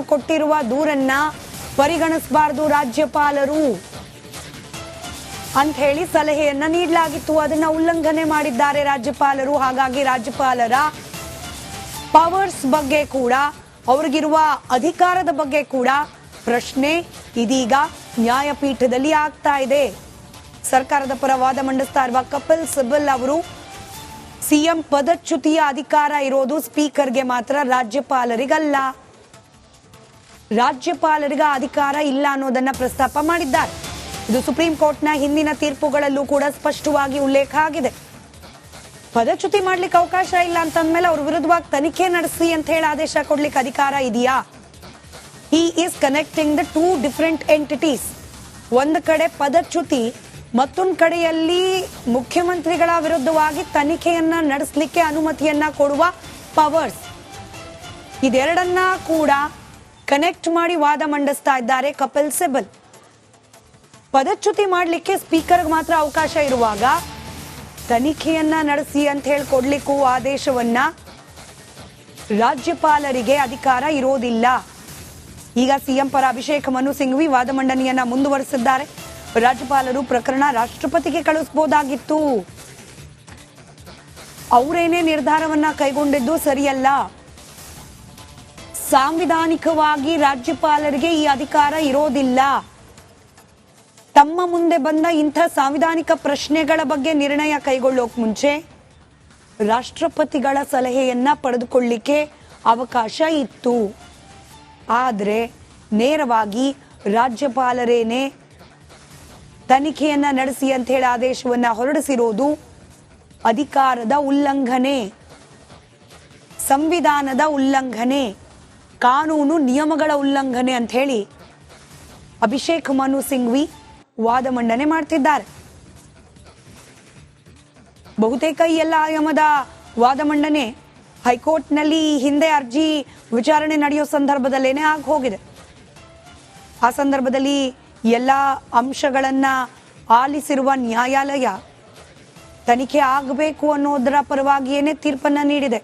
ಕೊಟ್ಟಿರುವ ದೂರನ್ನ ಪರಿಗಣಿಸಬಾರದು ರಾಜ್ಯಪಾಲರು ಅಂತ ಹೇಳಿ ಸಲಹೆಯನ್ನ ನೀಡಲಾಗಿತ್ತು. ಅದನ್ನ ಉಲ್ಲಂಘನೆ ಮಾಡಿದ್ದಾರೆ ರಾಜ್ಯಪಾಲರು. ಹಾಗಾಗಿ ರಾಜ್ಯಪಾಲರ ಪವರ್ಸ್ ಬಗ್ಗೆ ಕೂಡ, ಅವರಿಗಿರುವ ಅಧಿಕಾರದ ಬಗ್ಗೆ ಕೂಡ ಪ್ರಶ್ನೆ ಇದೀಗ ನ್ಯಾಯಪೀಠದಲ್ಲಿ ಆಗ್ತಾ ಇದೆ. ಸರ್ಕಾರದ ಪರ ವಾದ ಮಂಡಿಸ್ತಾ ಇರುವ ಕಪಿಲ್ ಸಿಬಲ್ ಅವರು ಸಿಎಂ ಪದಚ್ಯುತಿಯ ಅಧಿಕಾರ ಇರೋದು ಸ್ಪೀಕರ್ಗೆ ಮಾತ್ರ, ರಾಜ್ಯಪಾಲರಿಗಲ್ಲ. ರಾಜ್ಯಪಾಲರಿಗೆ ಅಧಿಕಾರ ಇಲ್ಲ ಅನ್ನೋದನ್ನ ಪ್ರಸ್ತಾಪ ಮಾಡಿದ್ದಾರೆ. ಇದು ಸುಪ್ರೀಂ ಕೋರ್ಟ್ನ ಹಿಂದಿನ ತೀರ್ಪುಗಳಲ್ಲೂ ಕೂಡ ಸ್ಪಷ್ಟವಾಗಿ ಉಲ್ಲೇಖ ಆಗಿದೆ. ಪದಚ್ಯುತಿ ಮಾಡ್ಲಿಕ್ಕೆ ಅವಕಾಶ ಇಲ್ಲ ಅಂತಂದ್ಮೇಲೆ ಅವ್ರ ವಿರುದ್ಧವಾಗಿ ತನಿಖೆ ನಡೆಸಿ ಅಂತ ಹೇಳಿ ಆದೇಶ ಕೊಡ್ಲಿಕ್ಕೆ ಅಧಿಕಾರ ಇದೆಯಾ? He is connecting the two different entities. ಒಂದು ಕಡೆ ಪದಚ್ಯುತಿ, ಮತ್ತೊಂದು ಕಡೆಯಲ್ಲಿ ಮುಖ್ಯಮಂತ್ರಿಗಳ ವಿರುದ್ಧವಾಗಿ ತನಿಖೆಯನ್ನ ನಡೆಸಲಿಕ್ಕೆ ಅನುಮತಿಯನ್ನ ಕೊಡುವ ಪವರ್ಸ್. ಇದೆರಡನ್ನ ಕೂಡ ಕನೆಕ್ಟ್ ಮಾಡಿ ವಾದ ಮಂಡಿಸ್ತಾ ಇದ್ದಾರೆ ಕಪಿಲ್ ಸಿಬಲ್. ಪದಚ್ಯುತಿ ಮಾಡಲಿಕ್ಕೆ ಸ್ಪೀಕರ್ಗೆ ಮಾತ್ರ ಅವಕಾಶ ಇರುವಾಗ ತನಿಖೆಯನ್ನ ನಡೆಸಿ ಅಂತ ಹೇಳಿ ಕೊಡ್ಲಿಕ್ಕೂ ಆದೇಶವನ್ನ ರಾಜ್ಯಪಾಲರಿಗೆ ಅಧಿಕಾರ ಇರೋದಿಲ್ಲ. ಈಗ ಸಿಎಂ ಪರ ಅಭಿಷೇಕ್ ಮನು ಸಿಂಘ್ವಿ ವಾದ ಮಂಡನೆಯನ್ನ ಮುಂದುವರೆಸಿದ್ದಾರೆ. ರಾಜ್ಯಪಾಲರು ಪ್ರಕರಣ ರಾಷ್ಟ್ರಪತಿಗೆ ಕಳಿಸಬಹುದಾಗಿತ್ತು, ಅವರೇನೇ ನಿರ್ಧಾರವನ್ನ ಕೈಗೊಂಡಿದ್ದು ಸರಿಯಲ್ಲ. ಸಾಂವಿಧಾನಿಕವಾಗಿ ರಾಜ್ಯಪಾಲರಿಗೆ ಈ ಅಧಿಕಾರ ಇರೋದಿಲ್ಲ. ತಮ್ಮ ಮುಂದೆ ಬಂದ ಇಂಥ ಸಾಂವಿಧಾನಿಕ ಪ್ರಶ್ನೆಗಳ ಬಗ್ಗೆ ನಿರ್ಣಯ ಕೈಗೊಳ್ಳೋಕ್ ಮುಂಚೆ ರಾಷ್ಟ್ರಪತಿಗಳ ಸಲಹೆಯನ್ನ ಪಡೆದುಕೊಳ್ಳಿಕ್ಕೆ ಅವಕಾಶ ಇತ್ತು. ಆದರೆ ನೇರವಾಗಿ ರಾಜ್ಯಪಾಲರೇನೆ ತನಿಖೆಯನ್ನ ನಡೆಸಿ ಅಂತ ಹೇಳಿ ಆದೇಶವನ್ನ ಹೊರಡಿಸಿರೋದು ಅಧಿಕಾರದ ಉಲ್ಲಂಘನೆ, ಸಂವಿಧಾನದ ಉಲ್ಲಂಘನೆ, ಕಾನೂನು ನಿಯಮಗಳ ಉಲ್ಲಂಘನೆ ಅಂತ ಹೇಳಿ ಅಭಿಷೇಕ್ ಮನು ಸಿಂಘ್ವಿ ವಾದ ಮಂಡನೆ ಮಾಡ್ತಿದ್ದಾರೆ. ಬಹುತೇಕ ಈ ಎಲ್ಲ ಆಯಾಮದ ವಾದ ಮಂಡನೆ ಹೈಕೋರ್ಟ್ನಲ್ಲಿ ಹಿಂದೆ ಅರ್ಜಿ ವಿಚಾರಣೆ ನಡೆಯೋ ಸಂದರ್ಭದಲ್ಲೇನೆ ಆಗಿ ಹೋಗಿದೆ. ಆ ಸಂದರ್ಭದಲ್ಲಿ ಎಲ್ಲ ಅಂಶಗಳನ್ನ ಆಲಿಸಿರುವ ನ್ಯಾಯಾಲಯ ತನಿಖೆ ಆಗಬೇಕು ಅನ್ನೋದರ ಪರವಾಗಿಯೇನೆ ತೀರ್ಪನ್ನ ನೀಡಿದೆ.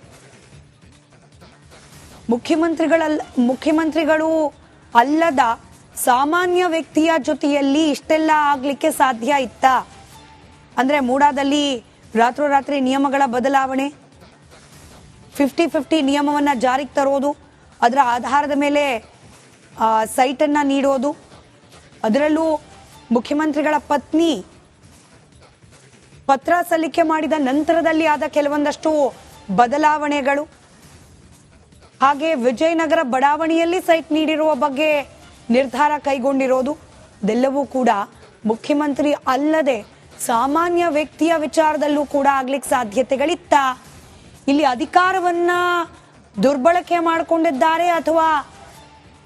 ಮುಖ್ಯಮಂತ್ರಿಗಳು ಅಲ್ಲದ ಸಾಮಾನ್ಯ ವ್ಯಕ್ತಿಯ ಜೊತೆಯಲ್ಲಿ ಇಷ್ಟೆಲ್ಲ ಆಗ್ಲಿಕ್ಕೆ ಸಾಧ್ಯ ಇತ್ತ? ಅಂದ್ರೆ ಮೂಡಾದಲ್ಲಿ ರಾತ್ರೋರಾತ್ರಿ ನಿಯಮಗಳ ಬದಲಾವಣೆ, 50-50 ನಿಯಮವನ್ನ ಜಾರಿಗೆ ತರೋದು, ಅದರ ಆಧಾರದ ಮೇಲೆ ಸೈಟನ್ನ ನೀಡೋದು, ಅದರಲ್ಲೂ ಮುಖ್ಯಮಂತ್ರಿಗಳ ಪತ್ನಿ ಪತ್ರ ಸಲ್ಲಿಕೆ ಮಾಡಿದ ನಂತರದಲ್ಲಿ ಆದ ಕೆಲವೊಂದಷ್ಟು ಬದಲಾವಣೆಗಳು, ಹಾಗೆ ವಿಜಯನಗರ ಬಡಾವಣೆಯಲ್ಲಿ ಸೈಟ್ ನೀಡಿರುವ ಬಗ್ಗೆ ನಿರ್ಧಾರ ಕೈಗೊಂಡಿರೋದು, ಇದೆಲ್ಲವೂ ಕೂಡ ಮುಖ್ಯಮಂತ್ರಿ ಅಲ್ಲದೆ ಸಾಮಾನ್ಯ ವ್ಯಕ್ತಿಯ ವಿಚಾರದಲ್ಲೂ ಕೂಡ ಆಗ್ಲಿಕ್ಕೆ ಸಾಧ್ಯತೆಗಳಿತ್ತ? ಇಲ್ಲಿ ಅಧಿಕಾರವನ್ನ ದುರ್ಬಳಕೆ ಮಾಡಿಕೊಂಡಿದ್ದಾರೆ ಅಥವಾ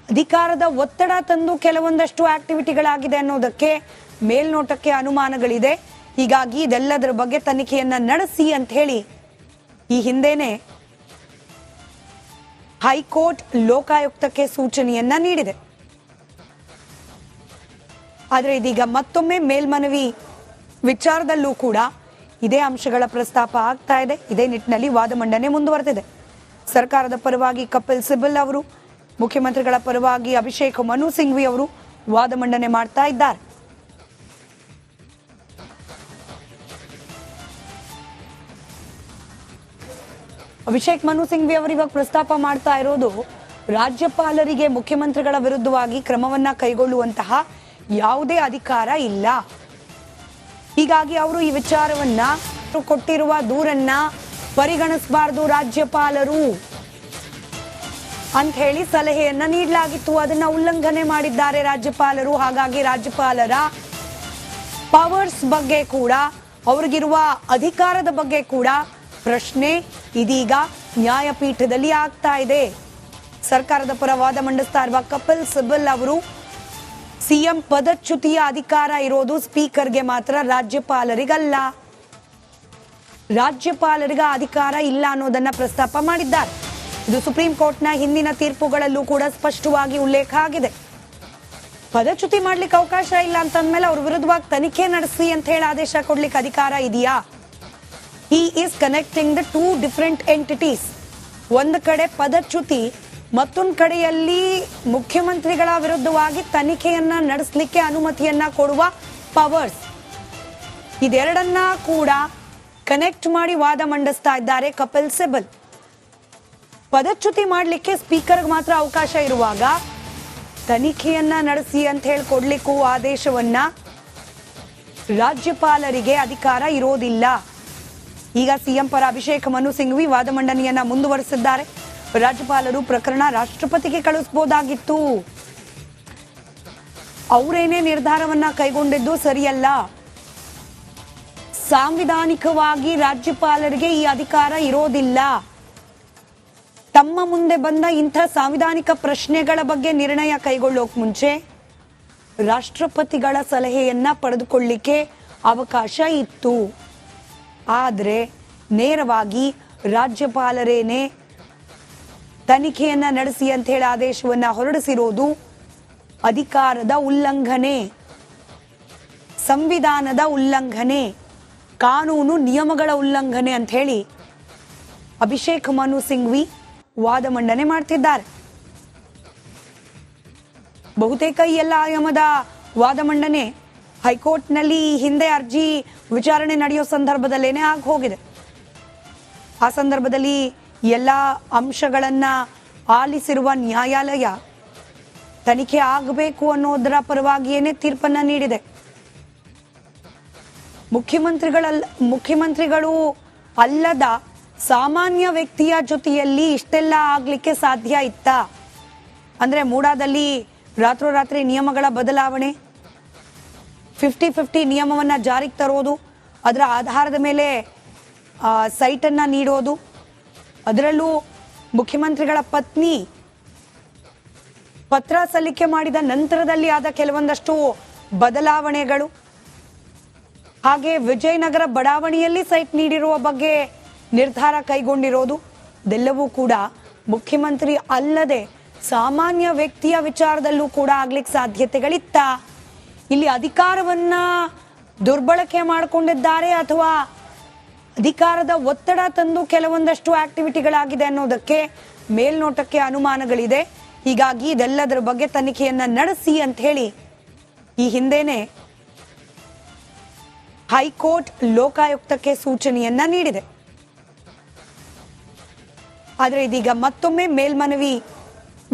ಅಧಿಕಾರದ ಒತ್ತಡ ತಂದು ಕೆಲವೊಂದಷ್ಟು ಆಕ್ಟಿವಿಟಿಗಳಾಗಿದೆ ಅನ್ನೋದಕ್ಕೆ ಮೇಲ್ನೋಟಕ್ಕೆ ಅನುಮಾನಗಳಿದೆ. ಹೀಗಾಗಿ ಇದೆಲ್ಲದರ ಬಗ್ಗೆ ತನಿಖೆಯನ್ನ ನಡೆಸಿ ಅಂತ ಹೇಳಿ ಈ ಹಿಂದೆನೆ ಹೈಕೋರ್ಟ್ ಲೋಕಾಯುಕ್ತಕ್ಕೆ ಸೂಚನೆಯನ್ನ ನೀಡಿದೆ. ಆದರೆ ಇದೀಗ ಮತ್ತೊಮ್ಮೆ ಮೇಲ್ಮನವಿ ವಿಚಾರದಲ್ಲೂ ಕೂಡ ಇದೇ ಅಂಶಗಳ ಪ್ರಸ್ತಾಪ ಆಗ್ತಾ ಇದೆ. ಇದೇ ನಿಟ್ಟಿನಲ್ಲಿ ವಾದ ಮಂಡನೆ ಮುಂದುವರೆದಿದೆ. ಸರ್ಕಾರದ ಪರವಾಗಿ ಕಪಿಲ್ ಸಿಬಲ್ ಅವರು, ಮುಖ್ಯಮಂತ್ರಿಗಳ ಪರವಾಗಿ ಅಭಿಷೇಕ್ ಮನು ಸಿಂಘ್ವಿ ಅವರು ವಾದ ಮಂಡನೆ ಮಾಡ್ತಾ ಇದ್ದಾರೆ. ಅಭಿಷೇಕ್ ಮನು ಸಿಂಘ್ವಿ ಅವರು ಇವಾಗ ಪ್ರಸ್ತಾಪ ಮಾಡ್ತಾ ಇರೋದು, ರಾಜ್ಯಪಾಲರಿಗೆ ಮುಖ್ಯಮಂತ್ರಿಗಳ ವಿರುದ್ಧವಾಗಿ ಕ್ರಮವನ್ನ ಕೈಗೊಳ್ಳುವಂತಹ ಯಾವುದೇ ಅಧಿಕಾರ ಇಲ್ಲ. ಹೀಗಾಗಿ ಅವರು ಈ ವಿಚಾರವನ್ನ ಕೊಟ್ಟಿರುವ ದೂರನ್ನ ಪರಿಗಣಿಸಬಾರದು ರಾಜ್ಯಪಾಲರು ಅಂತ ಹೇಳಿ ಸಲಹೆಯನ್ನ ನೀಡಲಾಗಿತ್ತು. ಅದನ್ನ ಉಲ್ಲಂಘನೆ ಮಾಡಿದ್ದಾರೆ ರಾಜ್ಯಪಾಲರು. ಹಾಗಾಗಿ ರಾಜ್ಯಪಾಲರ ಪವರ್ಸ್ ಬಗ್ಗೆ ಕೂಡ, ಅವರಿಗಿರುವ ಅಧಿಕಾರದ ಬಗ್ಗೆ ಕೂಡ ಪ್ರಶ್ನೆ ಇದೀಗ ನ್ಯಾಯಪೀಠದಲ್ಲಿ ಆಗ್ತಾ ಇದೆ. ಸರ್ಕಾರದ ಪರ ವಾದ ಮಂಡಿಸ್ತಾ ಇರುವ ಕಪಿಲ್ ಸಿಬಲ್ ಅವರು ಸಿಎಂ ಪದಚ್ಯುತಿಯ ಅಧಿಕಾರ ಇರೋದು ಸ್ಪೀಕರ್ಗೆ ಮಾತ್ರ, ರಾಜ್ಯಪಾಲರಿಗಲ್ಲ. ರಾಜ್ಯಪಾಲರಿಗೆ ಅಧಿಕಾರ ಇಲ್ಲ ಅನ್ನೋದನ್ನ ಪ್ರಸ್ತಾಪ ಮಾಡಿದ್ದಾರೆ. ಇದು ಸುಪ್ರೀಂ ಕೋರ್ಟ್ನ ಹಿಂದಿನ ತೀರ್ಪುಗಳಲ್ಲೂ ಕೂಡ ಸ್ಪಷ್ಟವಾಗಿ ಉಲ್ಲೇಖ ಆಗಿದೆ. ಪದಚ್ಯುತಿ ಮಾಡ್ಲಿಕ್ಕೆ ಅವಕಾಶ ಇಲ್ಲ ಅಂತಂದ್ಮೇಲೆ ಅವ್ರ ವಿರುದ್ಧವಾಗಿ ತನಿಖೆ ನಡೆಸಿ ಅಂತ ಹೇಳಿ ಆದೇಶ ಕೊಡ್ಲಿಕ್ಕೆ ಅಧಿಕಾರ ಇದೆಯಾ? He is connecting the two different entities. ಒಂದು ಕಡೆ ಪದಚ್ಯುತಿ, ಮತ್ತೊಂದು ಕಡೆಯಲ್ಲಿ ಮುಖ್ಯಮಂತ್ರಿಗಳ ವಿರುದ್ಧವಾಗಿ ತನಿಖೆಯನ್ನ ನಡೆಸಲಿಕ್ಕೆ ಅನುಮತಿಯನ್ನ ಕೊಡುವ ಪವರ್ಸ್, ಇದೆರಡನ್ನ ಕೂಡ ಕನೆಕ್ಟ್ ಮಾಡಿ ವಾದ ಮಂಡಿಸ್ತಾ ಇದ್ದಾರೆ ಕಪಿಲ್ ಸಿಬಲ್. ಪದಚ್ಯುತಿ ಮಾಡಲಿಕ್ಕೆ ಸ್ಪೀಕರ್ಗೆ ಮಾತ್ರ ಅವಕಾಶ ಇರುವಾಗ ತನಿಖೆಯನ್ನ ನಡೆಸಿ ಅಂತ ಹೇಳಿ ಕೊಡ್ಲಿಕ್ಕೂ ಆದೇಶವನ್ನ ರಾಜ್ಯಪಾಲರಿಗೆ ಅಧಿಕಾರ ಇರೋದಿಲ್ಲ. ಈಗ ಸಿಎಂ ಪರ ಅಭಿಷೇಕ್ ಮನು ಸಿಂಘ್ವಿ ವಾದ ಮಂಡನೆಯನ್ನ ಮುಂದುವರೆಸಿದ್ದಾರೆ. ರಾಜ್ಯಪಾಲರು ಪ್ರಕರಣ ರಾಷ್ಟ್ರಪತಿಗೆ ಕಳಿಸಬಹುದಾಗಿತ್ತು, ಅವರೇನೇ ನಿರ್ಧಾರವನ್ನ ಕೈಗೊಂಡಿದ್ದು ಸರಿಯಲ್ಲ. ಸಾಂವಿಧಾನಿಕವಾಗಿ ರಾಜ್ಯಪಾಲರಿಗೆ ಈ ಅಧಿಕಾರ ಇರೋದಿಲ್ಲ. ತಮ್ಮ ಮುಂದೆ ಬಂದ ಇಂಥ ಸಾಂವಿಧಾನಿಕ ಪ್ರಶ್ನೆಗಳ ಬಗ್ಗೆ ನಿರ್ಣಯ ಕೈಗೊಳ್ಳೋಕ್ ಮುಂಚೆ ರಾಷ್ಟ್ರಪತಿಗಳ ಸಲಹೆಯನ್ನ ಪಡೆದುಕೊಳ್ಳಿಕ್ಕೆ ಅವಕಾಶ ಇತ್ತು. ಆದರೆ ನೇರವಾಗಿ ರಾಜ್ಯಪಾಲರೇನೆ ತನಿಖೆಯನ್ನ ನಡೆಸಿ ಅಂತ ಹೇಳಿ ಆದೇಶವನ್ನ ಹೊರಡಿಸಿರೋದು ಅಧಿಕಾರದ ಉಲ್ಲಂಘನೆ, ಸಂವಿಧಾನದ ಉಲ್ಲಂಘನೆ, ಕಾನೂನು ನಿಯಮಗಳ ಉಲ್ಲಂಘನೆ ಅಂತ ಹೇಳಿ ಅಭಿಷೇಕ್ ಮನು ಸಿಂಘ್ವಿ ವಾದ ಮಂಡನೆ ಮಾಡ್ತಿದ್ದಾರೆ. ಬಹುತೇಕ ಈ ಎಲ್ಲ ಆಯಾಮದ ವಾದ ಮಂಡನೆ ಹೈಕೋರ್ಟ್ನಲ್ಲಿ ಹಿಂದೆ ಅರ್ಜಿ ವಿಚಾರಣೆ ನಡೆಯೋ ಸಂದರ್ಭದಲ್ಲೇನೆ ಆಗಿ ಹೋಗಿದೆ. ಆ ಸಂದರ್ಭದಲ್ಲಿ ಎಲ್ಲ ಅಂಶಗಳನ್ನ ಆಲಿಸಿರುವ ನ್ಯಾಯಾಲಯ ತನಿಖೆ ಆಗಬೇಕು ಅನ್ನೋದರ ಪರವಾಗಿಯೇನೆ ತೀರ್ಪನ್ನ ನೀಡಿದೆ. ಮುಖ್ಯಮಂತ್ರಿಗಳು ಅಲ್ಲದ ಸಾಮಾನ್ಯ ವ್ಯಕ್ತಿಯ ಜೊತೆಯಲ್ಲಿ ಇಷ್ಟೆಲ್ಲ ಆಗ್ಲಿಕ್ಕೆ ಸಾಧ್ಯ ಇತ್ತಾ? ಅಂದ್ರೆ ಮೂಡಾದಲ್ಲಿ ರಾತ್ರೋರಾತ್ರಿ ನಿಯಮಗಳ ಬದಲಾವಣೆ, 50-50 ನಿಯಮವನ್ನ ಜಾರಿಗೆ ತರೋದು, ಅದರ ಆಧಾರದ ಮೇಲೆ ಸೈಟನ್ನ ನೀಡೋದು, ಅದರಲ್ಲೂ ಮುಖ್ಯಮಂತ್ರಿಗಳ ಪತ್ನಿ ಪತ್ರ ಸಲ್ಲಿಕೆ ಮಾಡಿದ ನಂತರದಲ್ಲಿ ಆದ ಕೆಲವೊಂದಷ್ಟು ಬದಲಾವಣೆಗಳು, ಹಾಗೆ ವಿಜಯನಗರ ಬಡಾವಣೆಯಲ್ಲಿ ಸೈಟ್ ನೀಡಿರುವ ಬಗ್ಗೆ ನಿರ್ಧಾರ ಕೈಗೊಂಡಿರೋದು, ಇದೆಲ್ಲವೂ ಕೂಡ ಮುಖ್ಯಮಂತ್ರಿ ಅಲ್ಲದೆ ಸಾಮಾನ್ಯ ವ್ಯಕ್ತಿಯ ವಿಚಾರದಲ್ಲೂ ಕೂಡ ಆಗ್ಲಿಕ್ಕೆ ಸಾಧ್ಯತೆಗಳಿತ್ತ? ಇಲ್ಲಿ ಅಧಿಕಾರವನ್ನ ದುರ್ಬಳಕೆ ಮಾಡಿಕೊಂಡಿದ್ದಾರೆ ಅಥವಾ ಅಧಿಕಾರದ ಒತ್ತಡ ತಂದು ಕೆಲವೊಂದಷ್ಟು ಆಕ್ಟಿವಿಟಿಗಳಾಗಿದೆ ಅನ್ನೋದಕ್ಕೆ ಮೇಲ್ನೋಟಕ್ಕೆ ಅನುಮಾನಗಳಿದೆ. ಹೀಗಾಗಿ ಇದೆಲ್ಲದರ ಬಗ್ಗೆ ತನಿಖೆಯನ್ನ ನಡೆಸಿ ಅಂತ ಹೇಳಿ ಈ ಹಿಂದೆನೆ ಹೈಕೋರ್ಟ್ ಲೋಕಾಯುಕ್ತಕ್ಕೆ ಸೂಚನೆಯನ್ನ ನೀಡಿದೆ. ಆದರೆ ಇದೀಗ ಮತ್ತೊಮ್ಮೆ ಮೇಲ್ಮನವಿ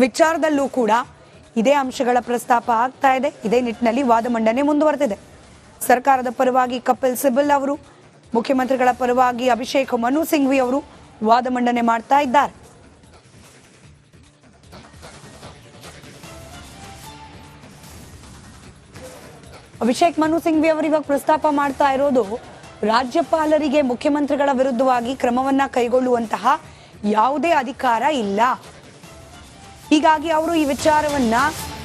ವಿಚಾರದಲ್ಲೂ ಕೂಡ ಇದೇ ಅಂಶಗಳ ಪ್ರಸ್ತಾಪ ಆಗ್ತಾ ಇದೆ. ಇದೇ ನಿಟ್ಟಿನಲ್ಲಿ ವಾದ ಮಂಡನೆ ಮುಂದುವರೆದಿದೆ. ಸರ್ಕಾರದ ಪರವಾಗಿ ಕಪಿಲ್ ಸಿಬಲ್ ಅವರು, ಮುಖ್ಯಮಂತ್ರಿಗಳ ಪರವಾಗಿ ಅಭಿಷೇಕ್ ಮನು ಸಿಂಘ್ವಿ ಅವರು ವಾದ ಮಂಡನೆ ಮಾಡ್ತಾ ಇದ್ದಾರೆ. ಅಭಿಷೇಕ್ ಮನು ಸಿಂಘ್ವಿ ಅವರು ಇವಾಗ ಪ್ರಸ್ತಾಪ ಮಾಡ್ತಾ ಇರೋದು, ರಾಜ್ಯಪಾಲರಿಗೆ ಮುಖ್ಯಮಂತ್ರಿಗಳ ವಿರುದ್ಧವಾಗಿ ಕ್ರಮವನ್ನ ಕೈಗೊಳ್ಳುವಂತಹ ಯಾವುದೇ ಅಧಿಕಾರ ಇಲ್ಲ. ಹೀಗಾಗಿ ಅವರು ಈ ವಿಚಾರವನ್ನ